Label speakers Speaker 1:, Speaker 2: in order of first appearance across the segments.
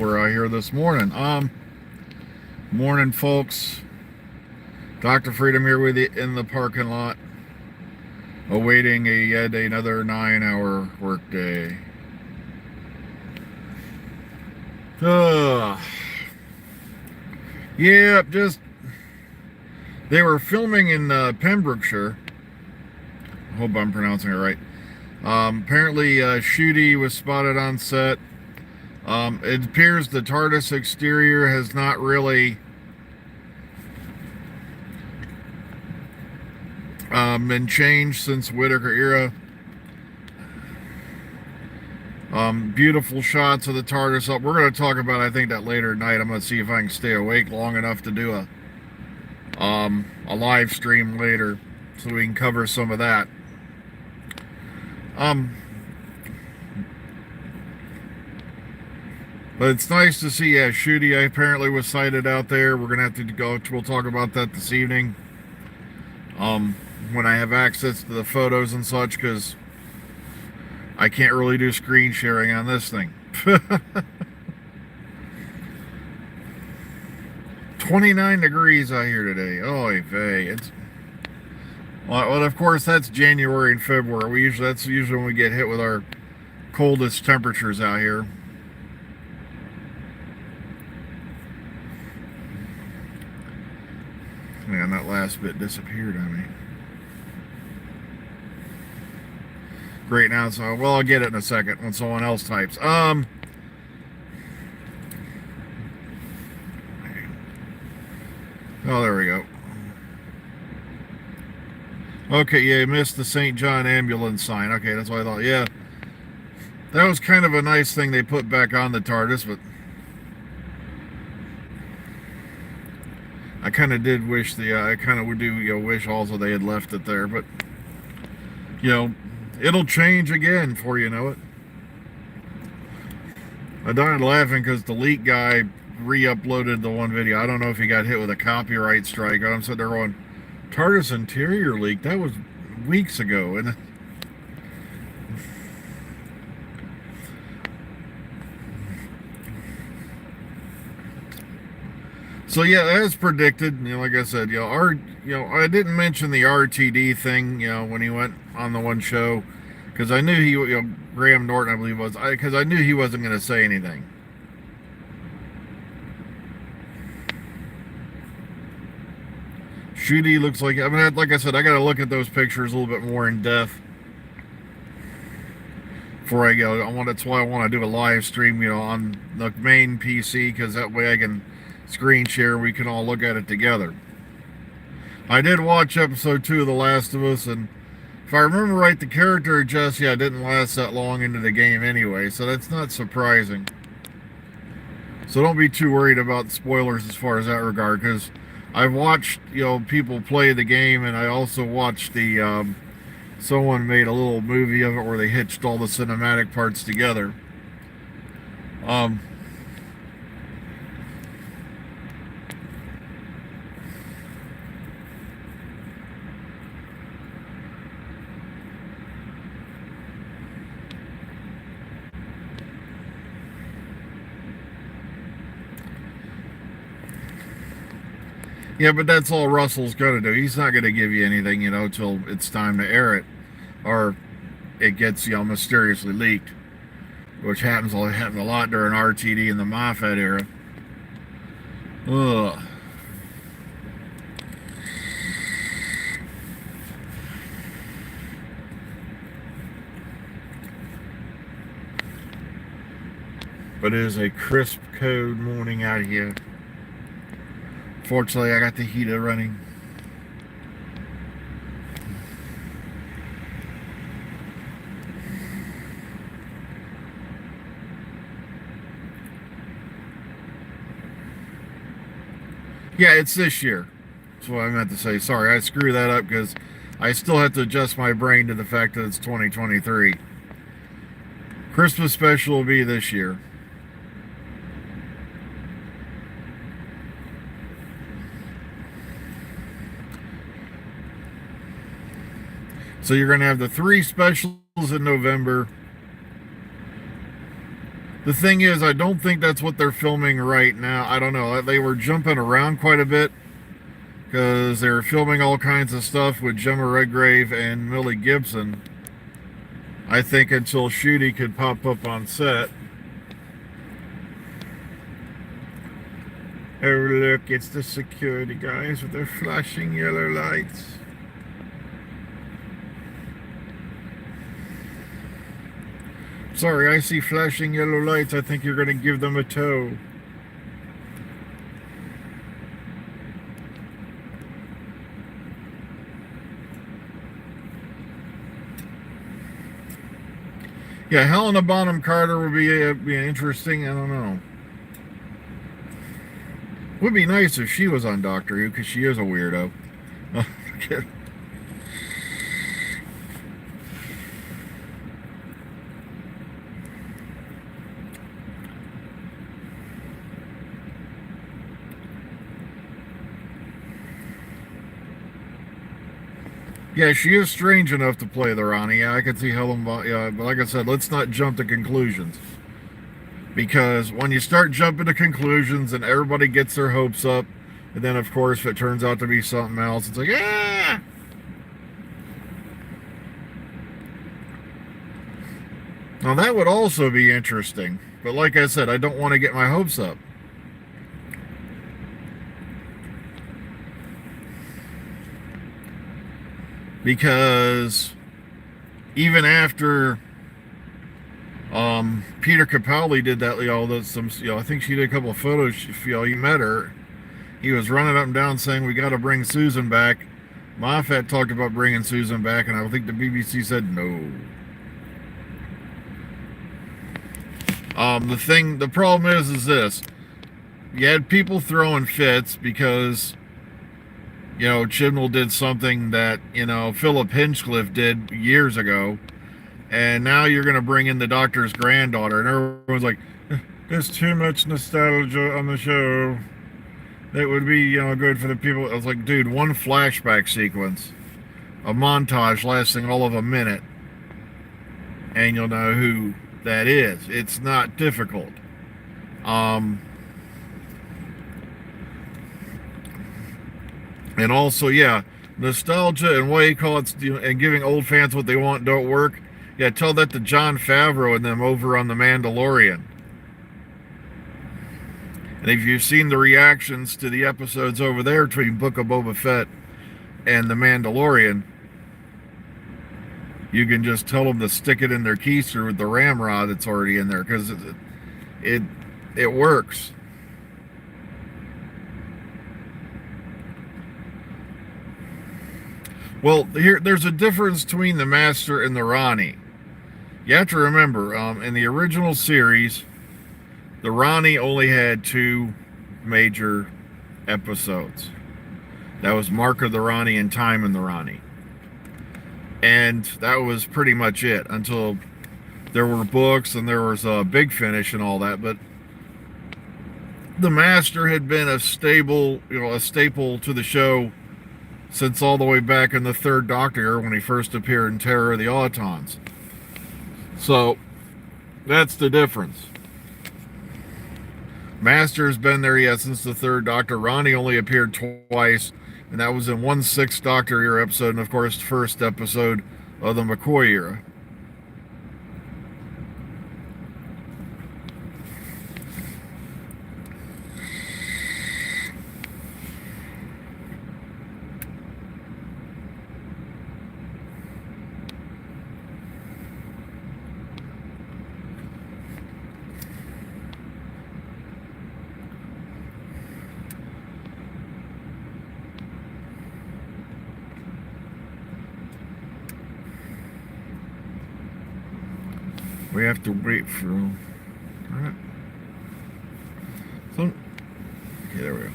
Speaker 1: over here this morning. Morning, folks. Dr. Freedom here with you in the parking lot, awaiting yet another 9-hour workday. Yeah, they were filming in Pembrokeshire. I hope I'm pronouncing it right. Apparently, Shooty was spotted on set. It appears the TARDIS exterior has not really been changed since Whittaker era. Beautiful shots of the TARDIS. We're going to talk about, I think, that later tonight. I'm going to see if I can stay awake long enough to do a live stream later so we can cover some of that. But it's nice to see, Shooty apparently was sighted out there. We're going to have to go, we'll talk about that this evening. When I have access to the photos and such, because I can't really do screen sharing on this thing. 29 degrees out here today. Oy vey. Well, of course, that's January and February. That's usually when we get hit with our coldest temperatures out here. Man, that last bit disappeared on me. Great now, so well, I'll get it in a second when someone else types. Oh, there we go. Okay, yeah, you missed the St. John ambulance sign. Okay, that's what I thought. Yeah, that was kind of a nice thing they put back on the TARDIS, but I kind of did wish I kind of do wish also they had left it there, but it'll change again before you know it. I died laughing because the leak guy re-uploaded the one video. I don't know if he got hit with a copyright strike. I'm sitting there going, TARDIS interior leak? That was weeks ago. And so yeah, as predicted, like I said, I didn't mention the RTD thing, when he went on the one show, because I knew he, Graham Norton, I believe was, because I knew he wasn't going to say anything. Shooty looks like, like I said, I got to look at those pictures a little bit more in depth before I go. That's why I want to do a live stream, on the main PC, because that way I can screen share. We can all look at it together. I did watch episode 2 of The Last of Us, and if I remember right, the character of Jesse didn't last that long into the game anyway, so that's not surprising. So don't be too worried about spoilers as far as that regard, because I've watched people play the game, and I also watched the someone made a little movie of it where they hitched all the cinematic parts together. Yeah, but that's all Russell's going to do. He's not going to give you anything, till it's time to air it. Or it gets, mysteriously leaked. Which happens a lot during RTD and the Moffat era. Ugh. But it is a crisp, cold morning out here. Fortunately, I got the heater running. Yeah, it's this year. That's what I meant to say. Sorry, I screwed that up because I still have to adjust my brain to the fact that it's 2023. Christmas special will be this year. So you're going to have the 3 specials in November, The thing is, I don't think that's what they're filming right now. I don't know. They were jumping around quite a bit because they were filming all kinds of stuff with Gemma Redgrave and Millie Gibson. I think until Shooty could pop up on set. Oh, look, it's the security guys with their flashing yellow lights. Sorry, I see flashing yellow lights. I think you're going to give them a tow. Yeah, Helena Bonham Carter would be interesting. I don't know. Would be nice if she was on Doctor Who, because she is a weirdo. Yeah, she is strange enough to play the Ronnie. Yeah, I can see Helen. Yeah, but like I said, let's not jump to conclusions. Because when you start jumping to conclusions and everybody gets their hopes up, and then of course if it turns out to be something else, it's like, ah! Now that would also be interesting. But like I said, I don't want to get my hopes up. Because even after Peter Capaldi did that, I think she did a couple of photos. You met her. He was running up and down saying we got to bring Susan back. Moffat talked about bringing Susan back, and I think the BBC said no. The problem is this: you had people throwing fits because Chibnall did something that Philip Hinchcliffe did years ago. And now you're going to bring in the Doctor's granddaughter. And everyone's like, there's too much nostalgia on the show. That would be, good for the people. I was like, dude, one flashback sequence, a montage lasting all of a minute, and you'll know who that is. It's not difficult. And also, yeah, nostalgia and what you call it, and giving old fans what they want don't work. Yeah, tell that to Jon Favreau and them over on The Mandalorian. And if you've seen the reactions to the episodes over there between Book of Boba Fett and The Mandalorian, you can just tell them to stick it in their keister with the ramrod that's already in there, because it works. Well, there's a difference between the Master and the Rani. You have to remember, in the original series, the Rani only had 2 major episodes. That was Mark of the Rani and Time in the Rani. And that was pretty much it, until there were books and there was Big Finish and all that. But the Master had been a staple to the show since all the way back in the 3rd Doctor, when he first appeared in Terror of the Autons. So that's the difference. Master's been there, since the 3rd Doctor. Ronnie only appeared twice, and that was in one 6th Doctor era episode, and of course the first episode of the McCoy era. We have to wait for... Alright. So... Okay, there we go.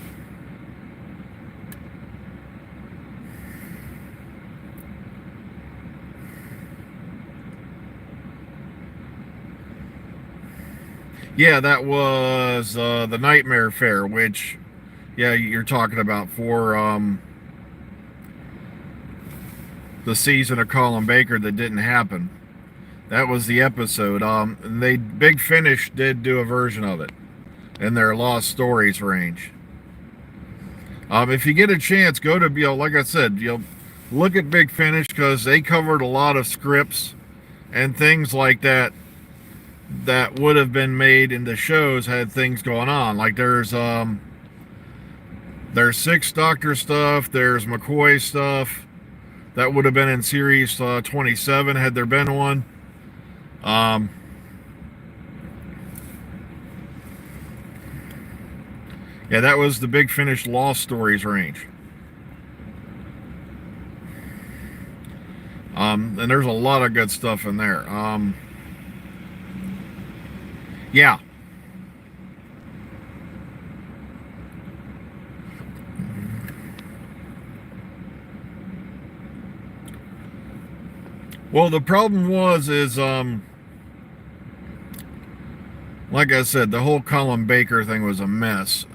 Speaker 1: Yeah, that was the Nightmare Fair, which... Yeah, you're talking about for the season of Colin Baker that didn't happen. That was the episode. And they Big Finish did do a version of it in their Lost Stories range. If you get a chance, go to, like I said, look at Big Finish, because they covered a lot of scripts and things like that that would have been made in the shows had things going on. Like there's Sixth Doctor stuff, there's McCoy stuff that would have been in series 27 had there been one. Yeah, that was the Big Finish Lost Stories range. And there's a lot of good stuff in there. Yeah. Well, the problem is like I said, the whole Colin Baker thing was a mess.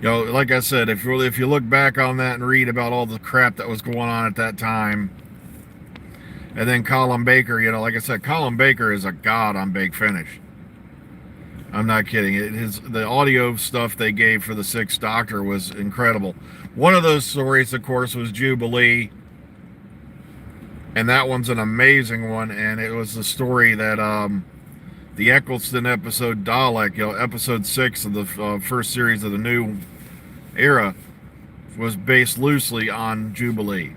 Speaker 1: Like I said, if you look back on that and read about all the crap that was going on at that time, and then Colin Baker, like I said, Colin Baker is a god on Big Finish. I'm not kidding. The audio stuff they gave for the Sixth Doctor was incredible. One of those stories, of course, was Jubilee, and that one's an amazing one. And it was the story that the Eccleston episode Dalek, episode 6 of the first series of the new era, was based loosely on Jubilee.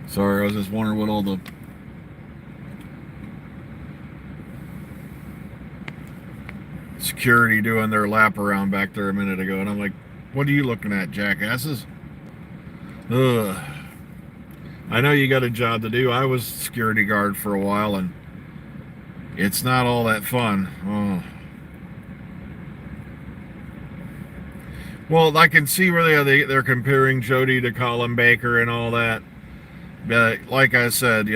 Speaker 1: Sorry, I was just wondering what all the security doing their lap around back there a minute ago, and I'm like, what are you looking at, jackasses? Ugh. I know you got a job to do. I was security guard for a while, and it's not all that fun. Oh. Well, I can see where they're comparing Jodie to Colin Baker and all that. But like I said,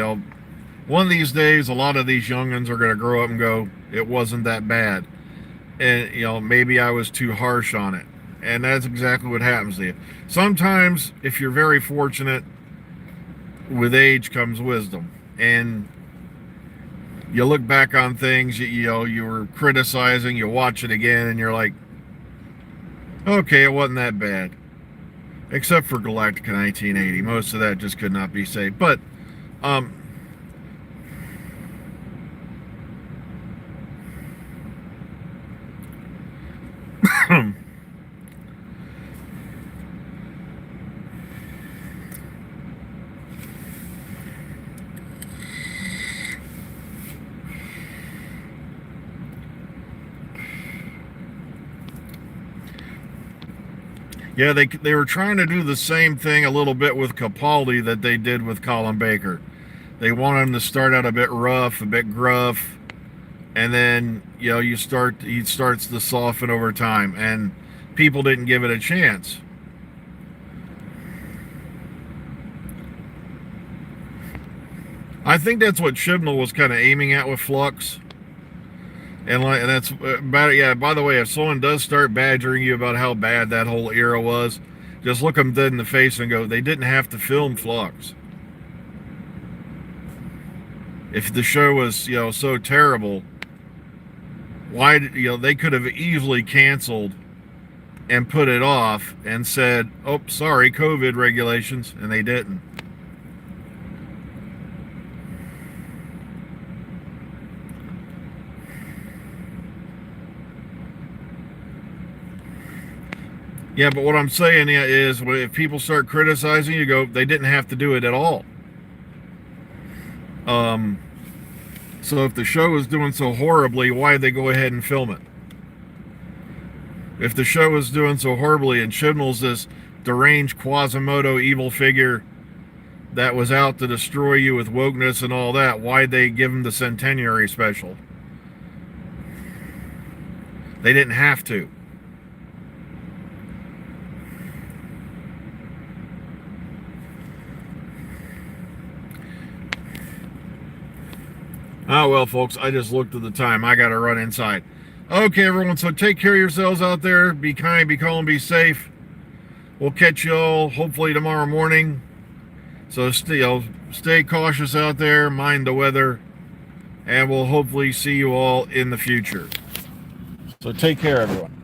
Speaker 1: one of these days, a lot of these youngins are going to grow up and go, it wasn't that bad. And, maybe I was too harsh on it. And that's exactly what happens to you. Sometimes, if you're very fortunate, with age comes wisdom. And you look back on things, you were criticizing, you watch it again, and you're like, okay, it wasn't that bad. Except for Galactica 1980. Most of that just could not be saved. But, yeah, they were trying to do the same thing a little bit with Capaldi that they did with Colin Baker. They wanted him to start out a bit rough, a bit gruff, and then he starts to soften over time, and people didn't give it a chance. I think that's what Chibnall was kind of aiming at with Flux. And that's about it. Yeah, by the way, if someone does start badgering you about how bad that whole era was, just look them dead in the face and go, they didn't have to film Flux. If the show was, so terrible, why, they could have easily canceled and put it off and said, oh, sorry, COVID regulations, and they didn't. Yeah, but what I'm saying is, if people start criticizing you, go, they didn't have to do it at all. So if the show is doing so horribly, why did they go ahead and film it? If the show is doing so horribly and Chibnall's this deranged Quasimodo evil figure that was out to destroy you with wokeness and all that, why'd they give them the centenary special? They didn't have to. Oh, well, folks, I just looked at the time. I got to run inside. Okay, everyone, so take care of yourselves out there. Be kind, be calm, be safe. We'll catch you all hopefully tomorrow morning. So stay cautious out there, mind the weather, and we'll hopefully see you all in the future. So take care, everyone.